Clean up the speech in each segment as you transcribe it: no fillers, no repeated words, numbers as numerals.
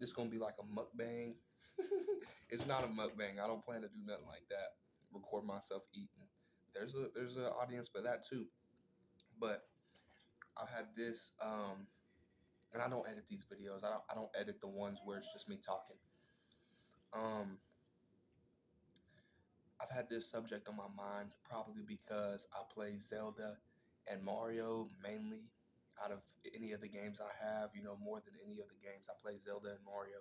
It's gonna be like a mukbang. It's not a mukbang. I don't plan to do nothing like that. Record myself eating. There's an audience for that too. But I've had this, and I don't edit these videos. I don't edit the ones where it's just me talking. Um, I've had this subject on my mind probably because I play Zelda and Mario mainly out of any of the games I have, more than any of the games. I play Zelda and Mario.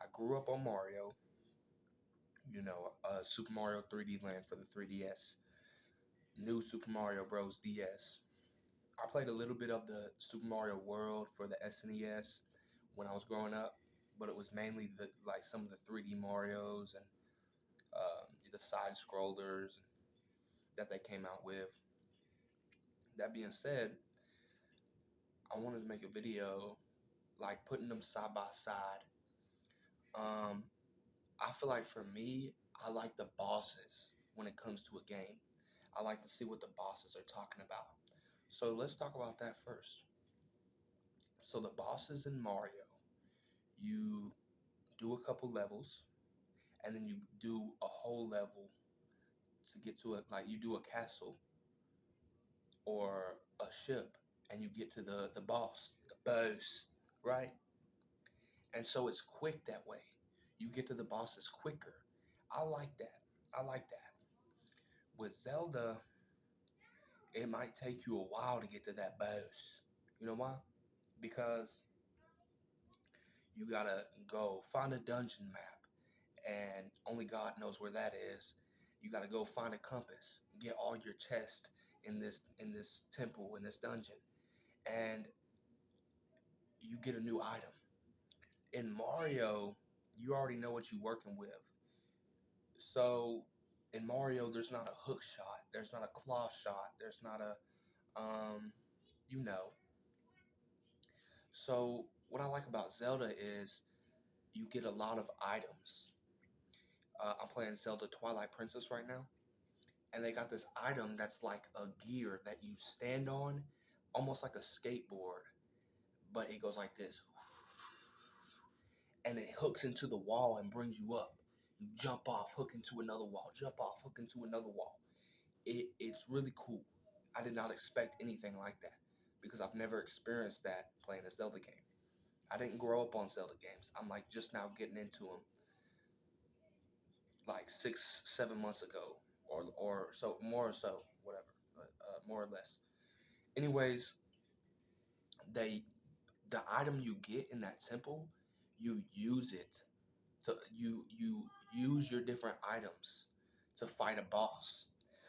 I grew up on Mario, Super Mario 3D Land for the 3DS, New Super Mario Bros. DS. I played a little bit of the Super Mario World for the SNES when I was growing up, but it was mainly like some of the 3D Mario's and the side scrollers that they came out with. That being said, I wanted to make a video like putting them side by side. Um, I feel like for me, I like the bosses when it comes to a game. I like to see what the bosses are talking about. So let's talk about that first. So the bosses in Mario, you do a couple levels, and then you do a whole level to get to it. Like you do a castle or a ship, and you get to the boss, right? And so it's quick that way. You get to the bosses quicker. I like that. I like that. With Zelda, it might take you a while to get to that boss. You know why? Because you gotta go find a dungeon map, and only God knows where that is. You gotta go find a compass, get all your chests in this temple in this dungeon, and you get a new item. In Mario, you already know what you're working with. So in Mario, there's not a hook shot, there's not a claw shot, there's not a you know. So what I like about Zelda is you get a lot of items. I'm playing Zelda Twilight Princess right now, and they got this item that's like a gear that you stand on, almost like a skateboard, but it goes like this, and it hooks into the wall and brings you up. You jump off, hook into another wall, jump off, hook into another wall. It's really cool. I did not expect anything like that because I've never experienced that playing a Zelda game. I didn't grow up on Zelda games. I'm like just now getting into them, like 6, 7 months ago, or so, more or so, whatever, more or less. Anyways, they the item you get in that temple, you use it you use your different items to fight a boss.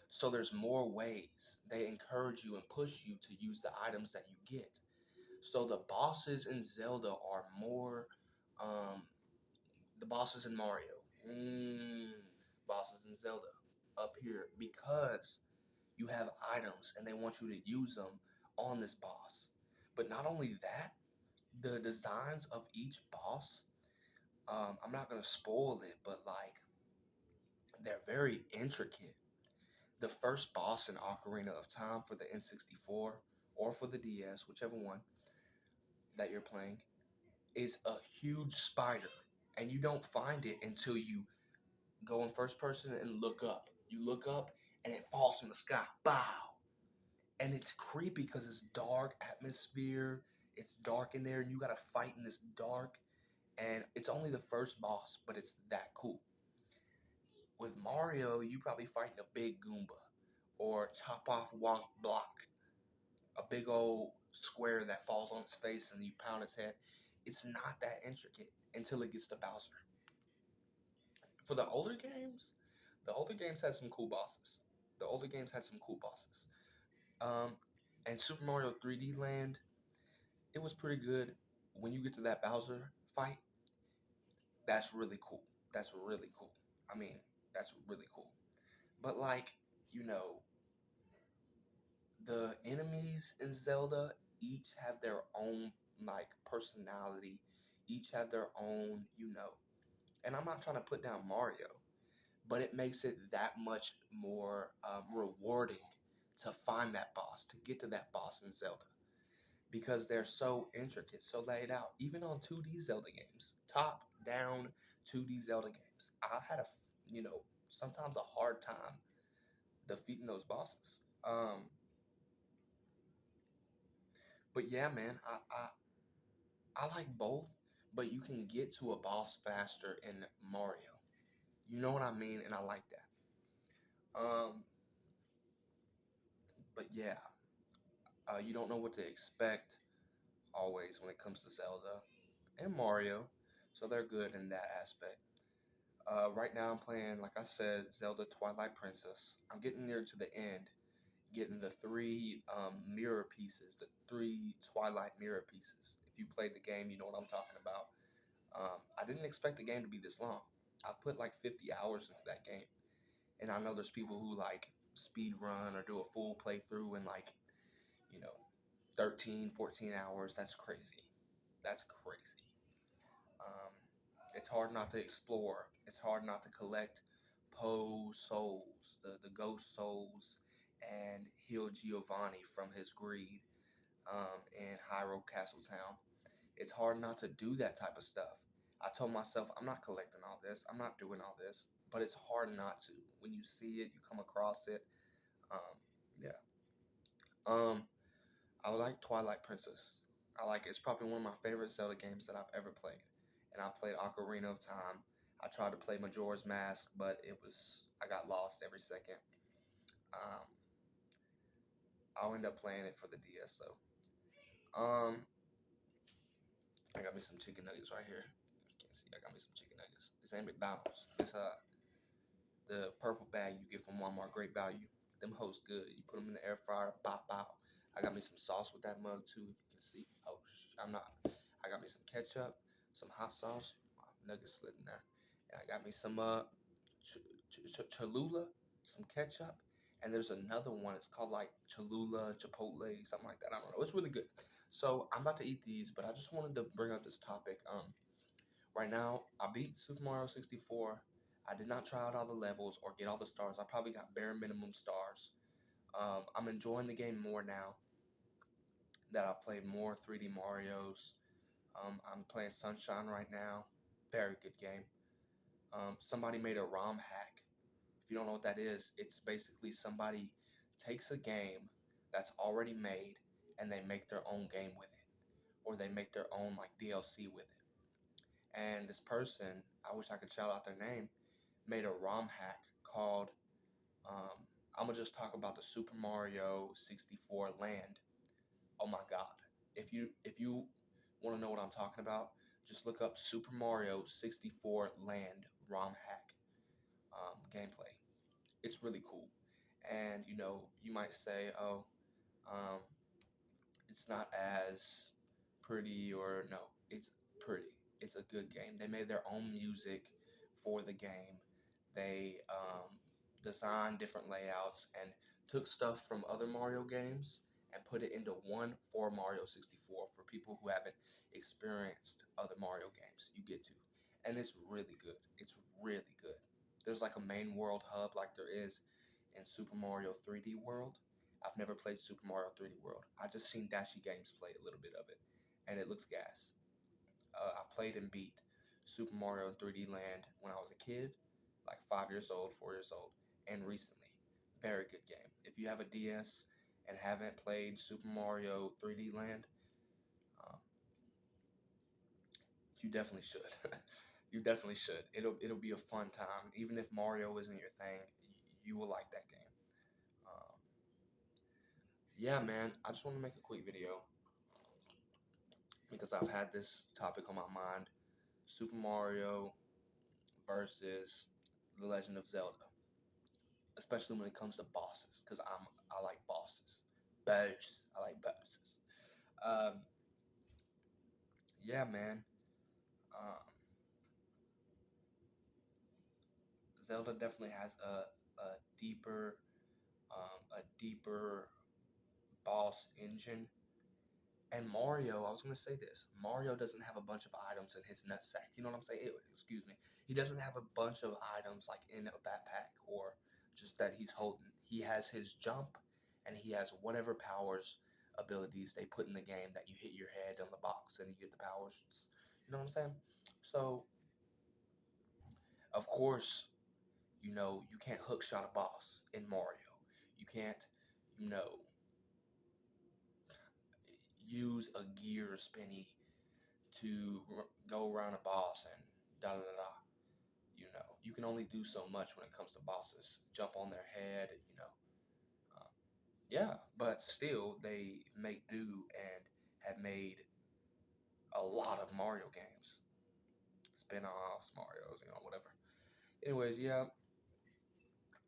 So there's more ways. They encourage you and push you to use the items that you get. So the bosses in Zelda are more um, the bosses in Mario, bosses in Zelda up here because you have items and they want you to use them on this boss. But not only that, the designs of each boss, I'm not gonna spoil it, but like they're very intricate. The first boss in Ocarina of Time for the N64 or for the DS, whichever one that you're playing, is a huge spider, and you don't find it until you go in first person and look up. You look up and it falls from the sky. Bow! And it's creepy because it's dark atmosphere. It's dark in there, and you gotta fight in this dark. And it's only the first boss, but it's that cool. With Mario, you probably fighting a big Goomba, or chop off Wonk Block, a big old square that falls on its face and you pound its head. It's not that intricate until it gets to Bowser. For the older games had some cool bosses. The older games had some cool bosses. Um, and Super Mario 3D Land, it was pretty good. When you get to that Bowser fight, that's really cool. That's really cool. I mean, that's really cool. But like, you know, the enemies in Zelda each have their own like personality, each have their own, And I'm not trying to put down Mario, but it makes it that much more rewarding to find that boss, to get to that boss in Zelda. because they're so intricate, so laid out. Even on 2D Zelda games, top down 2D Zelda games, I had sometimes a hard time defeating those bosses. But yeah, man, I like both, but you can get to a boss faster in Mario. You know what I mean? And I like that. But yeah, you don't know what to expect always when it comes to Zelda and Mario, so they're good in that aspect. Right now, I'm playing, like I said, Zelda Twilight Princess. I'm getting near to the end, getting the three mirror pieces, the three Twilight mirror pieces. If you played the game, you know what I'm talking about. I didn't expect the game to be this long. I've put like 50 hours into that game, and I know there's people who like speed run or do a full playthrough in like, you know, 13, 14 hours. That's crazy. That's crazy. Um, it's hard not to explore. It's hard not to collect Poe's souls, the ghost souls, and heal Giovanni from his greed in Hyrule Castle Town. It's hard not to do that type of stuff. I told myself, I'm not collecting all this. I'm not doing all this. But it's hard not to. When you see it, you come across it. Um, yeah. Um, I like Twilight Princess. It's probably one of my favorite Zelda games that I've ever played. And I played Ocarina of Time. I tried to play Majora's Mask, but I got lost every second. Um, I'll end up playing it for the DS though. Um, I got me some chicken nuggets right here. You can't see. I got me some chicken nuggets. This ain't McDonald's. It's the purple bag you get from Walmart. Great value. Them hoes good. You put them in the air fryer, pop out. I got me some sauce with that mug too, if you can see. Oh, I'm not. I got me some ketchup, some hot sauce. My nuggets slid in there. And I got me some Cholula, some ketchup, and there's another one. It's called like Cholula, Chipotle, something like that. I don't know. It's really good. So I'm about to eat these, but I just wanted to bring up this topic. Right now, I beat Super Mario 64. I did not try out all the levels or get all the stars. I probably got bare minimum stars. I'm enjoying the game more now that I've played more 3D Marios. I'm playing Sunshine right now. Very good game. Somebody made a ROM hack. If you don't know what that is, it's basically somebody takes a game that's already made and they make their own game with it, or they make their own like DLC with it. And this person, I wish I could shout out their name, made a ROM hack called. Um, I'm gonna just talk about the Super Mario 64 Land. Oh my God! If you want to know what I'm talking about, just look up Super Mario 64 Land ROM hack gameplay. It's really cool, and you might say, oh, um, it's not as pretty, or no, it's pretty. It's a good game. They made their own music for the game. They designed different layouts and took stuff from other Mario games and put it into one for Mario 64 for people who haven't experienced other Mario games. You get to. And it's really good. It's really good. There's like a main world hub like there is in Super Mario 3D World. I've never played Super Mario 3D World. I just seen Dashy Games play a little bit of it, and it looks gas. I played and beat Super Mario 3D Land when I was a kid, like 5 years old, 4 years old, and recently. Very good game. If you have a DS and haven't played Super Mario 3D Land, um, you definitely should. You definitely should. It'll be a fun time. Even if Mario isn't your thing, you will like that game. Um, yeah, man. I just want to make a quick video because I've had this topic on my mind. Super Mario versus The Legend of Zelda, especially when it comes to bosses, because I like bosses. Boss. I like bosses. Um, yeah, man. Um, Zelda definitely has a deeper boss engine. And Mario, I was gonna say this. Mario doesn't have a bunch of items in his nutsack. You know what I'm saying? Excuse me. He doesn't have a bunch of items like in a backpack or just that he's holding. He has his jump, and he has whatever powers abilities they put in the game that you hit your head on the box and you get the powers. You know what I'm saying? So, of course, you can't hookshot a boss in Mario. You can't, you know, use a gear spinny to go around a boss and da da da da. You can only do so much when it comes to bosses. Jump on their head. Uh, yeah, but still, they make do and have made a lot of Mario games, spin-offs, Mario's, whatever. Anyways, yeah.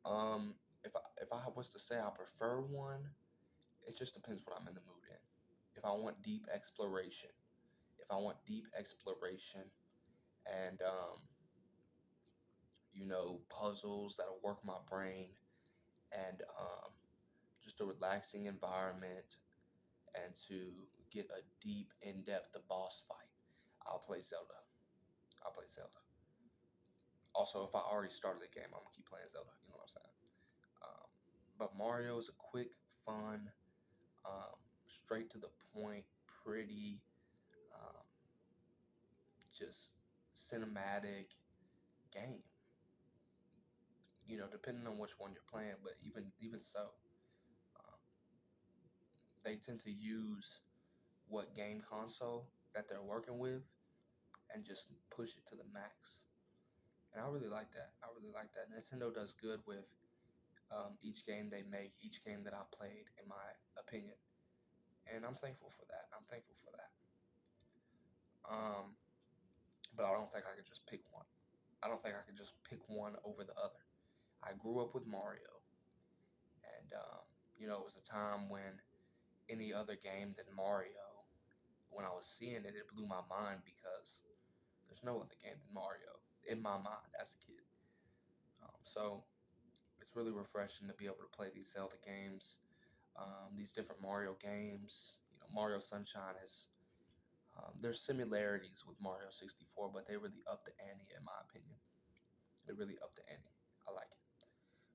Um, if I was to say I prefer one, it just depends what I'm in the mood in. If I want deep exploration, and puzzles that'll work my brain, and just a relaxing environment, and to get a deep, in-depth boss fight, I'll play Zelda. I'll play Zelda. Also, if I already started the game, I'm gonna keep playing Zelda. You know what I'm saying? Um, but Mario is a quick, fun, um, straight to the point, pretty, um, just cinematic game. Depending on which one you're playing, but even so, um, they tend to use what game console that they're working with and just push it to the max. And I really like that. I really like that. Nintendo does good with each game they make, each game that I've played, in my opinion. And I'm thankful for that. I'm thankful for that. Um, but I don't think I could just pick one. I don't think I could just pick one over the other. I grew up with Mario, and it was a time when any other game than Mario, when I was seeing it, it blew my mind because there's no other game than Mario in my mind as a kid. So it's really refreshing to be able to play these Zelda games, these different Mario games. Mario Sunshine is there's similarities with Mario 64, but they really up the ante in my opinion. They really up the ante. I like it.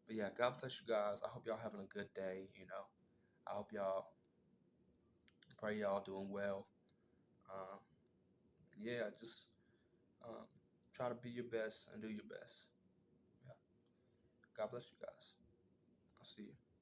But yeah, God bless you guys. I hope y'all having a good day. I hope y'all pray y'all doing well. Um, yeah, just um, try to be your best and do your best. Yeah. God bless you guys. I'll see you.